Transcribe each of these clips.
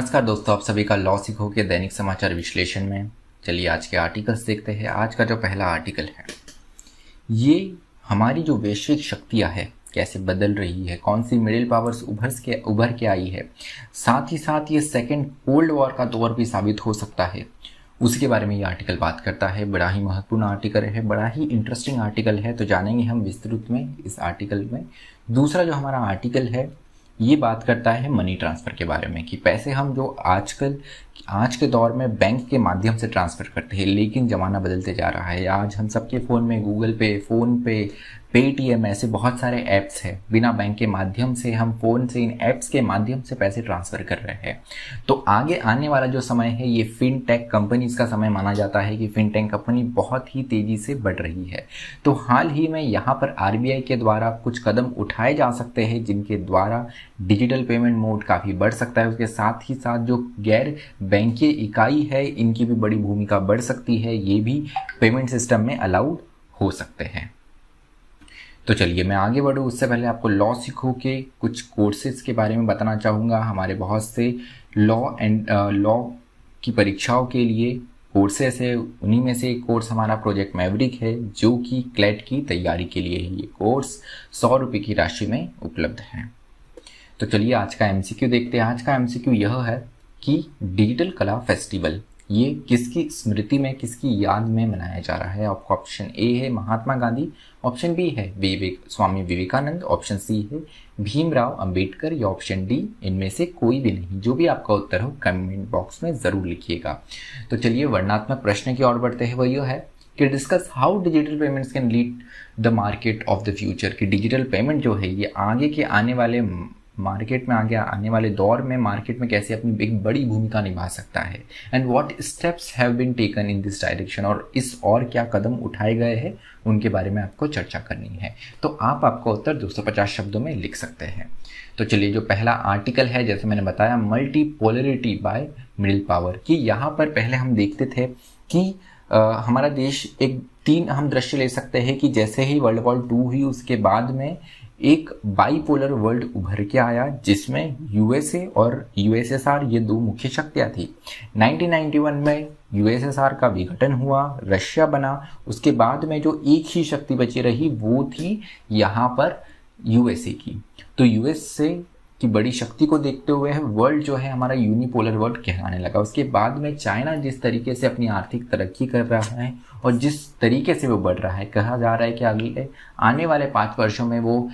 नमस्कार दोस्तों, आप सभी का लॉ सीखो के दैनिक समाचार विश्लेषण में। चलिए आज के आर्टिकल्स देखते हैं। आज का जो पहला आर्टिकल है ये हमारी जो वैश्विक शक्तियां है कैसे बदल रही है, कौन सी मिडिल पावर्स उभर के आई है, साथ ही साथ ये सेकेंड कोल्ड वॉर का दौर भी साबित हो सकता है, उसके बारे में ये आर्टिकल बात करता है। बड़ा ही महत्वपूर्ण आर्टिकल है, बड़ा ही इंटरेस्टिंग आर्टिकल है, तो जानेंगे हम विस्तृत में इस आर्टिकल में। दूसरा जो हमारा आर्टिकल है ये बात करता है मनी ट्रांसफ़र के बारे में कि पैसे हम जो आज के दौर में बैंक के माध्यम से ट्रांसफ़र करते हैं, लेकिन ज़माना बदलते जा रहा है। आज हम सबके फ़ोन में गूगल पे, फ़ोन पे, पेटीएम ऐसे बहुत सारे ऐप्स हैं। बिना बैंक के माध्यम से हम फ़ोन से इन ऐप्स के माध्यम से पैसे ट्रांसफ़र कर रहे हैं। तो आगे आने वाला जो समय है ये फिनटेक कंपनीज़ का समय माना जाता है कि फिनटेक कंपनी बहुत ही तेज़ी से बढ़ रही है। तो हाल ही में यहाँ पर आरबीआई के द्वारा कुछ कदम उठाए जा सकते हैं जिनके द्वारा डिजिटल पेमेंट मोड काफ़ी बढ़ सकता है। उसके साथ ही साथ जो गैर बैंकीय इकाई है इनकी भी बड़ी भूमिका बढ़ सकती है, ये भी पेमेंट सिस्टम में अलाउड हो सकते हैं। तो चलिए मैं आगे बढ़ूँ उससे पहले आपको लॉ सीखो के कुछ कोर्सेज के बारे में बताना चाहूँगा। हमारे बहुत से लॉ की परीक्षाओं के लिए कोर्सेस है, उन्हीं में से एक कोर्स हमारा प्रोजेक्ट मैवरिक है जो कि क्लैट की तैयारी के लिए है। ये कोर्स 100 रुपये की राशि में उपलब्ध है। तो चलिए आज का एमसीक्यू देखते हैं। आज का एमसीक्यू यह है कि डिजिटल कला फेस्टिवल ये किसकी स्मृति में, किसकी याद में मनाया जा रहा है। आपको ऑप्शन ए है महात्मा गांधी, ऑप्शन बी है स्वामी विवेकानंद, ऑप्शन सी है भीमराव अंबेडकर या ऑप्शन डी इनमें से कोई भी नहीं। जो भी आपका उत्तर हो कमेंट बॉक्स में ज़रूर लिखिएगा। तो चलिए वर्णनात्मक प्रश्न की ओर बढ़ते हैं। वो यह है कि discuss how digital payments can lead the market of the future. कि डिजिटल पेमेंट जो है ये आगे के आने वाले मार्केट में, आगे आने वाले दौर में मार्केट में कैसे अपनी एक बड़ी भूमिका निभा सकता है। And what steps have been taken in this direction, और इस और क्या कदम उठाए गए हैं उनके बारे में आपको चर्चा करनी है। तो आप आपका उत्तर 250 शब्दों में लिख सकते हैं। तो चलिए जो पहला आर्टिकल है, जैसे मैंने बताया, मल्टीपोलरिटी बाय मिडिल पावर, कि यहाँ पर पहले हम देखते थे कि हमारा देश एक 3 अहम दृश्य ले सकते हैं कि जैसे ही वर्ल्ड वॉर 2 हुई उसके बाद में एक बाईपोलर वर्ल्ड उभर के आया जिसमें यूएसए और यूएसएसआर ये 2 मुख्य शक्तियां थी। 1991 में यूएसएसआर का विघटन हुआ, रशिया बना। उसके बाद में जो एक ही शक्ति बची रही वो थी यहाँ पर यूएसए की। तो यूएसए की बड़ी शक्ति को देखते हुए वर्ल्ड जो है हमारा यूनिपोलर वर्ल्ड कहलाने लगा। उसके बाद में चाइना जिस तरीके से अपनी आर्थिक तरक्की कर रहा है और जिस तरीके से वो बढ़ रहा है, कहा जा रहा है कि अगले आने वाले 5 वर्षों में वो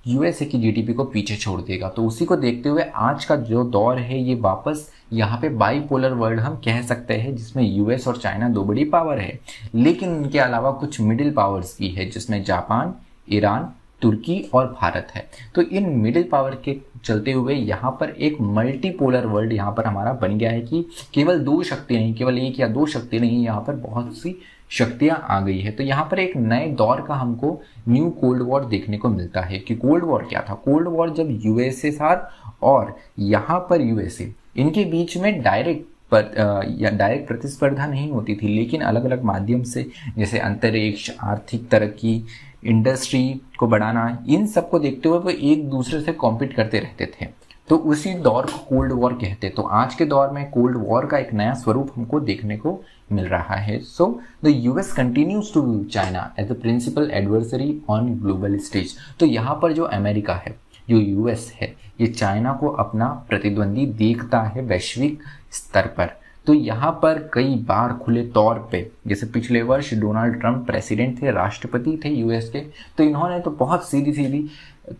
यूएसए की जीडीपी को पीछे छोड़ देगा। तो उसी को देखते हुए आज का जो दौर है ये वापस यहाँ पे बाईपोलर वर्ल्ड हम कह सकते हैं, जिसमें यूएस और चाइना 2 बड़ी पावर है, लेकिन उनके अलावा कुछ मिडिल पावर्स भी है जिसमें जापान, ईरान, तुर्की और भारत है। तो इन मिडिल पावर के चलते हुए यहाँ पर एक मल्टीपोलर वर्ल्ड यहाँ पर हमारा बन गया है कि केवल 2 शक्ति नहीं, केवल 1 या 2 शक्ति नहीं, यहाँ पर बहुत सी शक्तियां आ गई है। तो यहाँ पर एक नए दौर का हमको न्यू कोल्ड वॉर देखने को मिलता है। कि कोल्ड वॉर क्या था? कोल्ड वॉर जब यूएसएसआर और यहाँ पर यूएसए इनके बीच में डायरेक्ट प्रतिस्पर्धा नहीं होती थी, लेकिन अलग अलग माध्यम से, जैसे अंतरिक्ष, आर्थिक तरक्की, इंडस्ट्री को बढ़ाना, इन सबको देखते हुए वो एक दूसरे से कॉम्पीट करते रहते थे। तो उसी दौर को कोल्ड वॉर कहते। तो आज के दौर में कोल्ड वॉर का एक नया स्वरूप हमको देखने को मिल रहा है। So the US continues to view China as the principal adversary on global stage. तो यहाँ पर जो अमेरिका है, जो यूएस है, ये चाइना को अपना प्रतिद्वंदी देखता है वैश्विक स्तर पर। तो यहाँ पर कई बार खुले तौर पे, जैसे पिछले वर्ष डोनाल्ड ट्रंप प्रेसिडेंट थे, राष्ट्रपति थे यूएस के, तो इन्होंने तो बहुत सीधी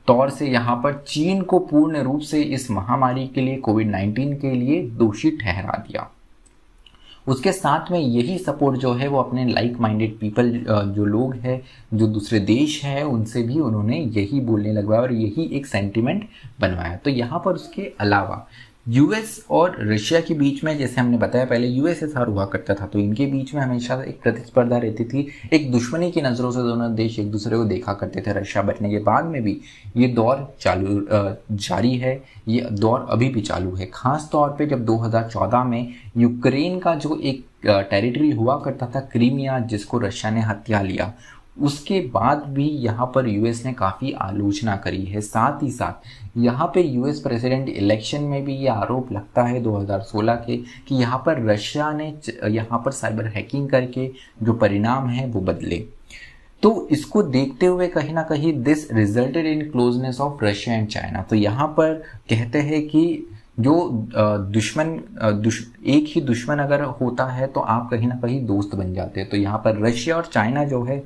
तौर से यहाँ पर चीन को पूर्ण रूप से इस महामारी के लिए, कोविड-19 के लिए दोषी ठहरा दिया। उसके साथ में यही सपोर्ट जो है वो अपने लाइक माइंडेड पीपल, जो लोग हैं, जो दूसरे देश हैं, उनसे भी उन्होंने यही बोलने लगवाया और यही एक सेंटिमेंट बनवाया। तो यहाँ पर उसके अलावा यूएस और रशिया के बीच में, जैसे हमने बताया पहले यूएसएसआर हुआ करता था, तो इनके बीच में हमेशा एक प्रतिस्पर्धा रहती थी। एक दुश्मनी की नज़रों से दोनों देश एक दूसरे को देखा करते थे। रशिया बढ़ने के बाद में भी ये दौर जारी है, ये दौर अभी भी चालू है। खास तौर पे जब 2014 में यूक्रेन का जो एक टेरिटरी हुआ करता था क्रीमिया, जिसको रशिया ने हथिया लिया, उसके बाद भी यहाँ पर यूएस ने काफ़ी आलोचना करी है। साथ ही साथ यहाँ पे यूएस प्रेसिडेंट इलेक्शन में भी ये आरोप लगता है 2016 के कि यहाँ पर रशिया ने यहाँ पर साइबर हैकिंग करके जो परिणाम है वो बदले। तो इसको देखते हुए कहीं ना कहीं this resulted in closeness of Russia and China. तो यहाँ पर कहते हैं कि जो एक ही दुश्मन अगर होता है तो आप कहीं ना कहीं दोस्त बन जाते हैं। तो यहाँ पर रशिया और चाइना जो है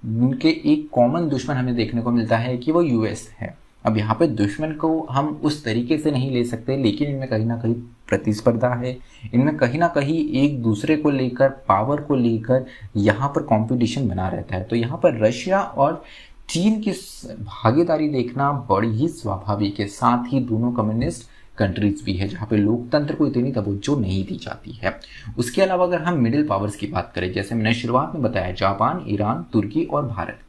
उनके एक कॉमन दुश्मन हमें देखने को मिलता है कि वो यूएस है। अब यहाँ पे दुश्मन को हम उस तरीके से नहीं ले सकते, लेकिन इनमें कहीं ना कहीं प्रतिस्पर्धा है, इनमें कहीं ना कहीं एक दूसरे को लेकर, पावर को लेकर यहाँ पर कंपटीशन बना रहता है। तो यहाँ पर रशिया और चीन की भागीदारी देखना बड़ी ही स्वाभाविक है। साथ ही दोनों कम्युनिस्ट कंट्रीज भी है जहाँ पे लोकतंत्र को इतनी तवज्जो नहीं दी जाती है। उसके अलावा अगर हम मिडिल पावर्स की बात करें, जैसे मैंने शुरुआत में बताया, जापान, ईरान, तुर्की और भारत,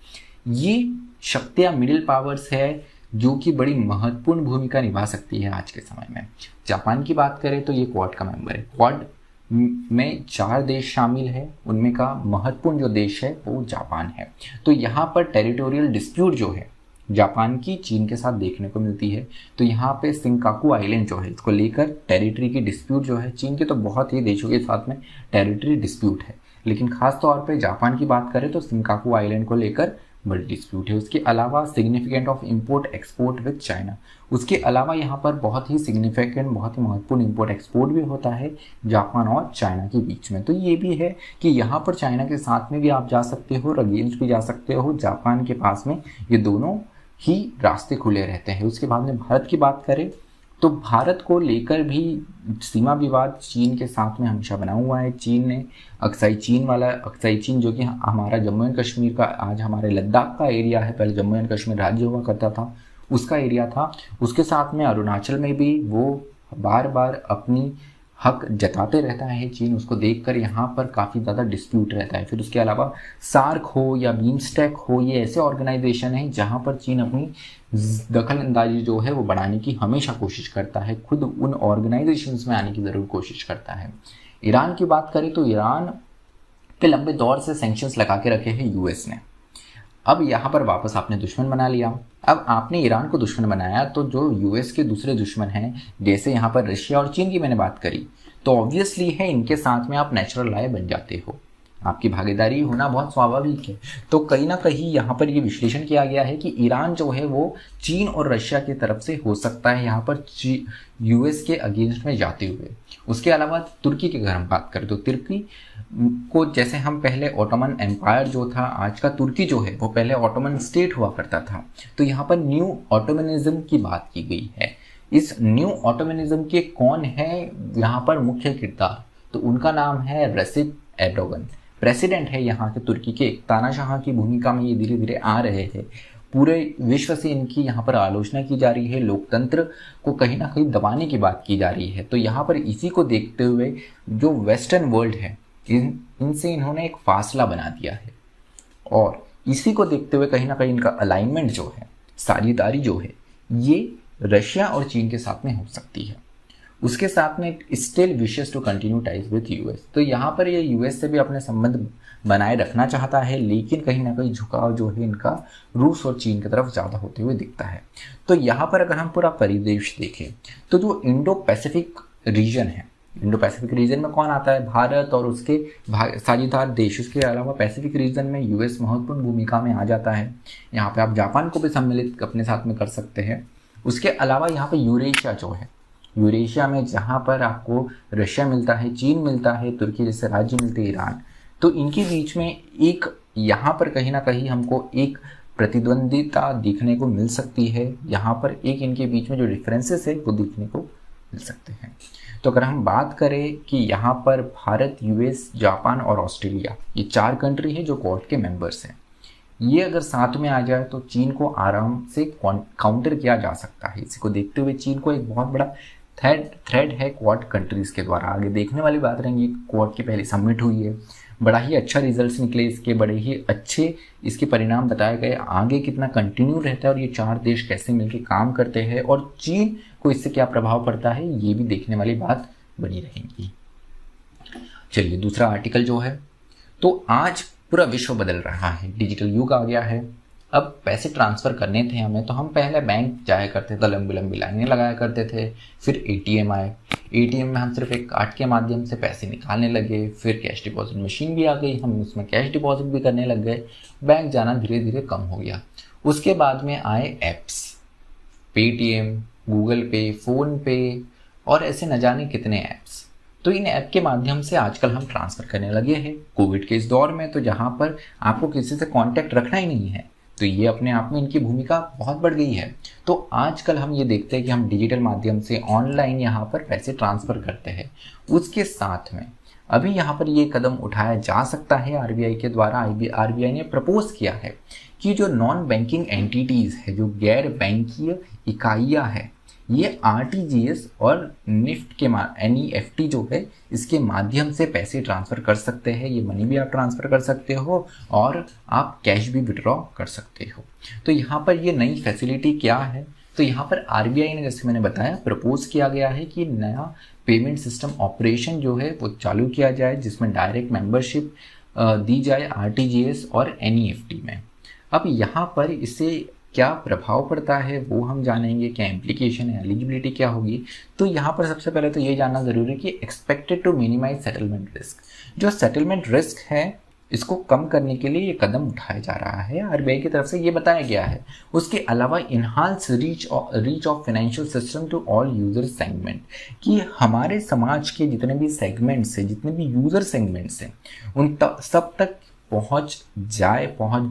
ये शक्तियाँ मिडिल पावर्स है जो कि बड़ी महत्वपूर्ण भूमिका निभा सकती है आज के समय में। जापान की बात करें तो ये क्वाड का मेंबर है। क्वाड में 4 देश शामिल है, उनमें का महत्वपूर्ण जो देश है वो जापान है। तो यहाँ पर टेरिटोरियल डिस्प्यूट जो है जापान की चीन के साथ देखने को मिलती है। तो यहाँ पे सिंकाकू आइलैंड जो है इसको लेकर टेरिटरी की डिस्प्यूट जो है, चीन के तो बहुत ही देशों के साथ में टेरिटरी डिस्प्यूट है, लेकिन खास तौर पे जापान की बात करें तो सिंकाकू आइलैंड को लेकर बड़ी डिस्प्यूट है। उसके अलावा significant of import export with China, उसके अलावा यहाँ पर बहुत ही सिग्निफिकेंट, बहुत ही महत्वपूर्ण इंपोर्ट एक्सपोर्ट भी होता है जापान और चाइना के बीच में। तो ये भी है कि यहाँ पर चाइना के साथ में भी आप जा सकते हो और अगेंस्ट भी जा सकते हो। जापान के पास में ये दोनों ही रास्ते खुले रहते हैं। उसके बाद में भारत की बात करें तो भारत को लेकर भी सीमा विवाद चीन के साथ में हमेशा बना हुआ है। चीन ने अक्साई चीन जो कि हमारा जम्मू एंड कश्मीर का, आज हमारे लद्दाख का एरिया है, पहले जम्मू एंड कश्मीर राज्य हुआ करता था, उसका एरिया था। उसके साथ में अरुणाचल में भी वो बार बार अपनी हक जताते रहता है चीन, उसको देखकर यहाँ पर काफ़ी ज़्यादा डिस्प्यूट रहता है। फिर उसके अलावा सार्क हो या बीमस्टेक हो, ये ऐसे ऑर्गेनाइजेशन हैं जहाँ पर चीन अपनी दखल अंदाजी जो है वो बढ़ाने की हमेशा कोशिश करता है, खुद उन ऑर्गेनाइजेशंस में आने की ज़रूर कोशिश करता है। ईरान की बात करें तो ईरान पे लंबे दौर से सैंक्शंस लगा के रखे हैं यूएस ने। अब यहाँ पर वापस आपने दुश्मन बना लिया। अब आपने ईरान को दुश्मन बनाया तो जो यूएस के दूसरे दुश्मन हैं, जैसे यहाँ पर रशिया और चीन की मैंने बात करी, तो ऑब्वियसली है इनके साथ में आप नेचुरल लाए बन जाते हो, आपकी भागीदारी होना बहुत स्वाभाविक है। तो कहीं ना कहीं यहाँ पर ये विश्लेषण किया गया है कि ईरान जो है वो चीन और रशिया की तरफ से हो सकता है यहाँ पर यूएस के अगेंस्ट में जाते हुए। उसके अलावा तुर्की की अगर हम बात करें तो तुर्की को, जैसे हम पहले ऑटोमन एम्पायर जो था, आज का तुर्की जो है वो पहले ऑटोमन स्टेट हुआ करता था। तो यहाँ पर न्यू ऑटोमनिज्म की बात की गई है। इस न्यू ऑटोमनिज्म के कौन है यहाँ पर मुख्य किरदार, तो उनका नाम है रेसिप एर्दोगन, प्रेसिडेंट है यहाँ के तुर्की के। तानाशाह की भूमिका में ये धीरे धीरे आ रहे हैं, पूरे विश्व से इनकी यहाँ पर आलोचना की जा रही है, लोकतंत्र को कहीं ना कहीं दबाने की बात की जा रही है। तो यहाँ पर इसी को देखते हुए जो वेस्टर्न वर्ल्ड है इनसे इन्होंने एक फासला बना दिया है, और इसी को देखते हुए कहीं ना कहीं इनका अलाइनमेंट जो है, साझेदारी जो है, ये रशिया और चीन के साथ में हो सकती है। उसके साथ में still wishes to continue ties with US. तो यहाँ पर ये यूएस से भी अपने संबंध बनाए रखना चाहता है, लेकिन कहीं ना कहीं झुकाव जो है इनका रूस और चीन की तरफ ज़्यादा होते हुए दिखता है। तो यहाँ पर अगर हम पूरा परिदृश्य देखें तो जो इंडो पैसिफिक रीजन है, इंडो पैसिफिक रीजन में कौन आता है, भारत और उसके साझेदार देश। उसके अलावा पैसिफिक रीजन में यूएस महत्वपूर्ण भूमिका में आ जाता है। यहाँ पे आप जापान को भी सम्मिलित अपने साथ में कर सकते हैं। उसके अलावा यहाँ पे यूरेशिया जो है, यूरेशिया में जहाँ पर आपको रशिया मिलता है, चीन मिलता है, तुर्की जैसे राज्य मिलते हैं, ईरान, तो इनके बीच में एक यहाँ पर कहीं ना कहीं हमको एक प्रतिद्वंदिता देखने को मिल सकती है। यहाँ पर एक इनके बीच में जो डिफरेंसेस है वो देखने को मिल सकते हैं। तो अगर हम बात करें कि यहाँ पर भारत, यूएस, जापान और ऑस्ट्रेलिया, ये 4 कंट्री है जो क्वाड के मेंबर्स हैं। ये अगर साथ में आ जाए तो चीन को आराम से काउंटर किया जा सकता है। इसी को देखते हुए चीन को एक बहुत बड़ा थ्रेड है क्वाड कंट्रीज़ के द्वारा। आगे देखने वाली बात रहेंगी, क्वाड की पहली समिट हुई है, बड़ा ही अच्छा रिजल्ट्स निकले इसके, बड़े ही अच्छे इसके परिणाम बताए गए। आगे कितना कंटिन्यू रहता है और ये 4 देश कैसे मिलकर काम करते हैं और चीन को इससे क्या प्रभाव पड़ता है, ये भी देखने वाली बात बनी रहेगी। चलिए दूसरा आर्टिकल जो है, तो आज पूरा विश्व बदल रहा है, डिजिटल युग आ गया है। अब पैसे ट्रांसफ़र करने थे हमें तो हम पहले बैंक जाया करते थे, लंबी लंबी लाइनें लगाया करते थे। फिर एटीएम आए, एटीएम में हम सिर्फ एक कार्ड के माध्यम से पैसे निकालने लगे। फिर कैश डिपॉजिट मशीन भी आ गई, हम उसमें कैश डिपॉजिट भी करने लग गए। बैंक जाना धीरे धीरे कम हो गया। उसके बाद में आए ऐप्स, पेटीएम, गूगल पे, फ़ोन पे और ऐसे न जाने कितने ऐप्स। तो इन ऐप के माध्यम से आजकल हम ट्रांसफ़र करने लगे हैं। कोविड के इस दौर में तो जहाँ पर आपको किसी से कांटेक्ट रखना ही नहीं है, तो ये अपने आप में इनकी भूमिका बहुत बढ़ गई है। तो आजकल हम ये देखते हैं कि हम डिजिटल माध्यम से ऑनलाइन यहाँ पर पैसे ट्रांसफ़र करते हैं। उसके साथ में अभी यहाँ पर ये कदम उठाया जा सकता है आरबीआई के द्वारा। आरबीआई ने प्रपोज किया है कि जो नॉन बैंकिंग एंटिटीज़ है, जो गैर बैंकीय इकाइयाँ हैं, ये आरटीजीएस और निफ्ट के एनईएफटी जो है इसके माध्यम से पैसे ट्रांसफ़र कर सकते हैं। ये मनी भी आप ट्रांसफ़र कर सकते हो और आप कैश भी विड्रॉ कर सकते हो। तो यहाँ पर ये नई फैसिलिटी क्या है, तो यहाँ पर आरबीआई ने, जैसे मैंने बताया, प्रपोज किया गया है कि नया पेमेंट सिस्टम ऑपरेशन जो है वो चालू किया जाए, जिसमें डायरेक्ट मेंबरशिप दी जाए आरटीजीएस और एनईएफटी में। अब यहाँ पर इससे क्या प्रभाव पड़ता है वो हम जानेंगे, क्या इम्प्लीकेशन है, एलिजिबिलिटी क्या होगी। तो यहाँ पर सबसे पहले तो ये जानना ज़रूरी है कि expected to minimize settlement risk, जो सेटलमेंट रिस्क है इसको कम करने के लिए ये कदम उठाया जा रहा है, आरबीआई की तरफ से ये बताया गया है। उसके अलावा enhance reach of financial system to all user segment, कि हमारे समाज के जितने भी सेगमेंट्स हैं, जितने भी यूजर सेगमेंट्स हैं, उन सब तक पहुंच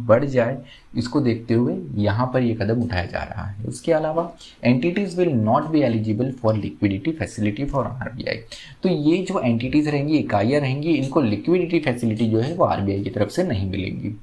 बढ़ जाए, इसको देखते हुए यहाँ पर ये कदम उठाया जा रहा है। उसके अलावा entities will not be eligible for liquidity facility for RBI, तो ये जो एंटिटीज़ रहेंगी, इकाइयाँ रहेंगी, इनको लिक्विडिटी फैसिलिटी जो है वो आरबीआई की तरफ से नहीं मिलेगी।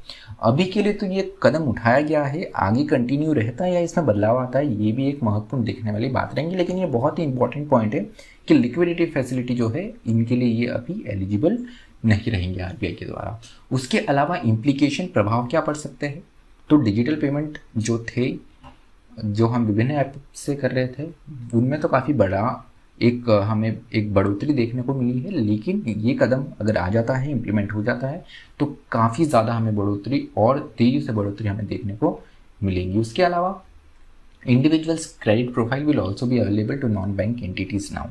अभी के लिए तो ये कदम उठाया गया है, आगे कंटिन्यू रहता है या इसमें बदलाव आता है, ये भी एक महत्वपूर्ण देखने वाली बात रहेंगी। लेकिन ये बहुत ही इंपॉर्टेंट पॉइंट है कि लिक्विडिटी फैसिलिटी जो है इनके लिए ये अभी एलिजिबल नहीं रहेंगे आरबीआई के द्वारा। उसके अलावा इम्प्लीकेशन, प्रभाव क्या पड़ सकते हैं, तो डिजिटल पेमेंट जो थे, जो हम विभिन्न ऐप से कर रहे थे, उनमें तो काफ़ी बड़ा हमें एक बढ़ोतरी देखने को मिली है। लेकिन ये कदम अगर आ जाता है, इम्प्लीमेंट हो जाता है, तो काफ़ी ज़्यादा हमें बढ़ोतरी और तेज़ी से बढ़ोतरी हमें देखने को मिलेंगी। उसके अलावा individuals credit profile will also be available to non bank entities now,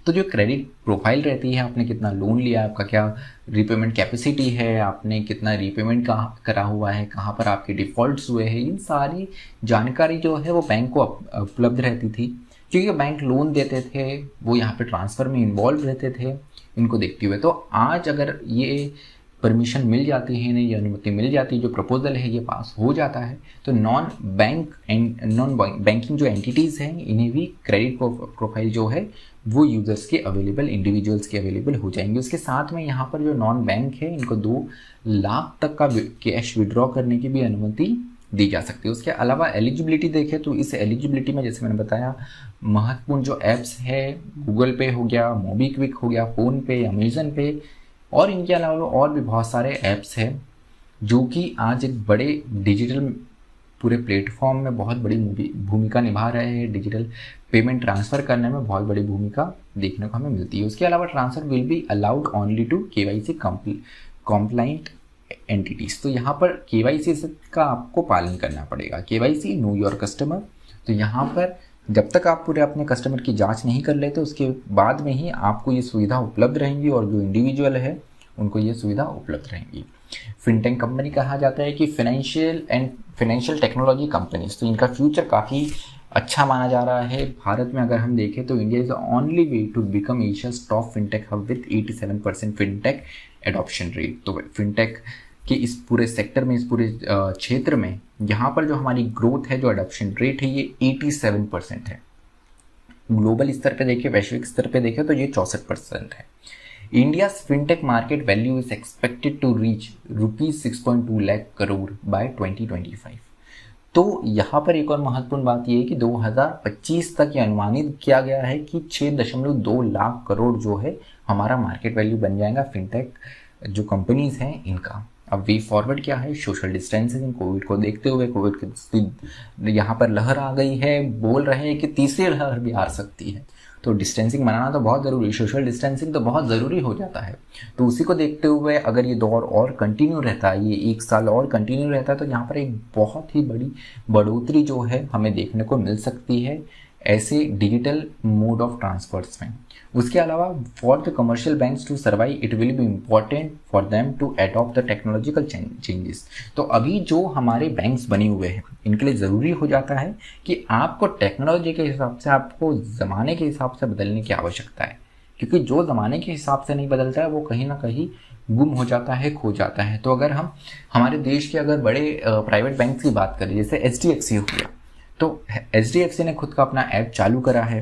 तो जो क्रेडिट प्रोफाइल रहती है, आपने कितना लोन लिया, आपका क्या रीपेमेंट कैपेसिटी है, आपने कितना रीपेमेंट करा हुआ है, कहाँ पर आपके डिफ़ॉल्ट्स हुए हैं, इन सारी जानकारी जो है वो बैंक को उपलब्ध रहती थी। क्योंकि बैंक लोन देते थे, वो यहाँ पे ट्रांसफ़र में इन्वॉल्व रहते थे, इनको देखते हुए। तो आज अगर ये परमिशन मिल जाती है, इन्हें ये अनुमति मिल जाती है, जो प्रपोजल है ये पास हो जाता है, तो नॉन बैंकिंग जो एंटिटीज़ हैं इन्हें भी क्रेडिट प्रोफाइल जो है वो यूजर्स के अवेलेबल, इंडिविजुअल्स के अवेलेबल हो जाएंगे। उसके साथ में यहाँ पर जो नॉन बैंक है इनको 2 लाख तक का कैश विड्रॉ करने की भी अनुमति दी जा सकती है। उसके अलावा एलिजिबिलिटी देखें तो इस एलिजिबिलिटी में, जैसे मैंने बताया, महत्वपूर्ण जो ऐप्स है, गूगल पे हो गया, मोबीक्विक हो गया, फ़ोन पे, अमेजन पे, और इनके अलावा और भी बहुत सारे ऐप्स हैं जो कि आज एक बड़े डिजिटल पूरे प्लेटफॉर्म में बहुत बड़ी भूमिका निभा रहे हैं। डिजिटल पेमेंट ट्रांसफ़र करने में बहुत बड़ी भूमिका देखने को हमें मिलती है। उसके अलावा transfer will be allowed only to KYC compliant entities, तो यहाँ पर केवाईसी का आपको पालन करना पड़ेगा। केवाईसी, नो योर कस्टमर, तो यहाँ पर जब तक आप पूरे अपने कस्टमर की जांच नहीं कर लेते उसके बाद में ही आपको ये सुविधा उपलब्ध रहेंगी, और जो इंडिविजुअल है उनको ये सुविधा उपलब्ध रहेंगी। फिनटेक कंपनी कहा जाता है कि फाइनेंशियल टेक्नोलॉजी कंपनीज, तो इनका फ्यूचर काफ़ी अच्छा माना जा रहा है। भारत में अगर हम देखें तो India is the only way to become Asia's top fintech hub with 87% fintech adoption rate. तो फिनटेक कि इस पूरे सेक्टर में, इस पूरे क्षेत्र में यहाँ पर जो हमारी ग्रोथ है, जो अडॉप्शन रेट है, ये 87% है। ग्लोबल स्तर पे देखें, वैश्विक स्तर पे देखें तो ये 64% है। India fintech market value is expected to reach ₹6.2 lakh crore by 2025। तो यहाँ पर एक और महत्वपूर्ण बात यह है कि 2025 तक ये अनुमानित किया गया है कि 6.2 लाख करोड़ जो है हमारा मार्केट वैल्यू बन जाएगा फिनटेक जो कंपनीज हैं इनका। अब वे फॉरवर्ड क्या है, सोशल डिस्टेंसिंग, कोविड को देखते हुए, कोविड की यहाँ पर लहर आ गई है, बोल रहे हैं कि तीसरी लहर भी आ सकती है। तो डिस्टेंसिंग बनाना तो बहुत ज़रूरी है, सोशल डिस्टेंसिंग तो बहुत ज़रूरी हो जाता है। तो उसी को देखते हुए अगर ये दौर और कंटिन्यू रहता है, ये 1 साल और कंटिन्यू रहता है, तो यहाँ पर एक बहुत ही बड़ी बढ़ोतरी जो है हमें देखने को मिल सकती है ऐसे डिजिटल मोड ऑफ ट्रांसफर्स में। उसके अलावा for the commercial banks to survive it will be important for them to adopt the technological changes. तो अभी जो हमारे बैंक्स बने हुए हैं इनके लिए ज़रूरी हो जाता है कि आपको टेक्नोलॉजी के हिसाब से, आपको ज़माने के हिसाब से बदलने की आवश्यकता है, क्योंकि जो ज़माने के हिसाब से नहीं बदलता है वो कहीं ना कहीं गुम हो जाता है, खो जाता है। तो अगर हम हमारे देश के अगर बड़े प्राइवेट बैंक की बात करें, जैसे HDFC हो गया, तो HDFC ने खुद का अपना ऐप चालू करा है,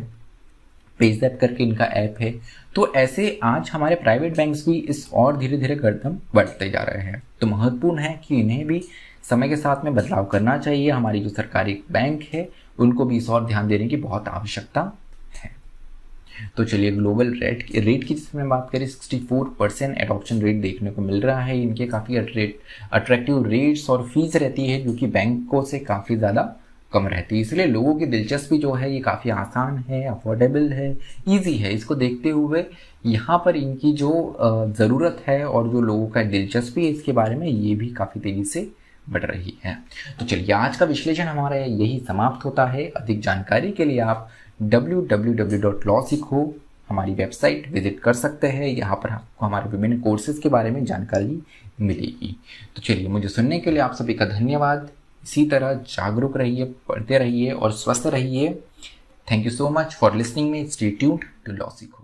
पेज़ैप करके इनका ऐप है। तो ऐसे आज हमारे प्राइवेट बैंक्स भी इस और धीरे धीरे कदम बढ़ते जा रहे हैं। तो महत्वपूर्ण है कि इन्हें भी समय के साथ में बदलाव करना चाहिए। हमारी जो सरकारी बैंक है उनको भी इस और ध्यान देने की बहुत आवश्यकता है। तो चलिए ग्लोबल रेट की जिसमें बात करें, 64% एडॉप्शन रेट देखने को मिल रहा है। इनके काफ़ी अट्रैक्टिव रेट्स और फीस रहती है जो कि बैंकों से काफ़ी ज़्यादा कम रहती है, इसलिए लोगों की दिलचस्पी जो है ये काफ़ी आसान है, अफोर्डेबल है, इजी है। इसको देखते हुए यहाँ पर इनकी जो ज़रूरत है और जो लोगों का दिलचस्पी है इसके बारे में, ये भी काफ़ी तेज़ी से बढ़ रही है। तो चलिए आज का विश्लेषण हमारा यही समाप्त होता है। अधिक जानकारी के लिए आप www.lawsikho हमारी वेबसाइट विजिट कर सकते हैं। यहाँ पर आपको हमारे विभिन्न कोर्सेज के बारे में जानकारी मिलेगी। तो चलिए, मुझे सुनने के लिए आप सभी का धन्यवाद। इसी तरह जागरूक रहिए, पढ़ते रहिए और स्वस्थ रहिए। Thank you so much for listening me. Stay tuned to law सीखो।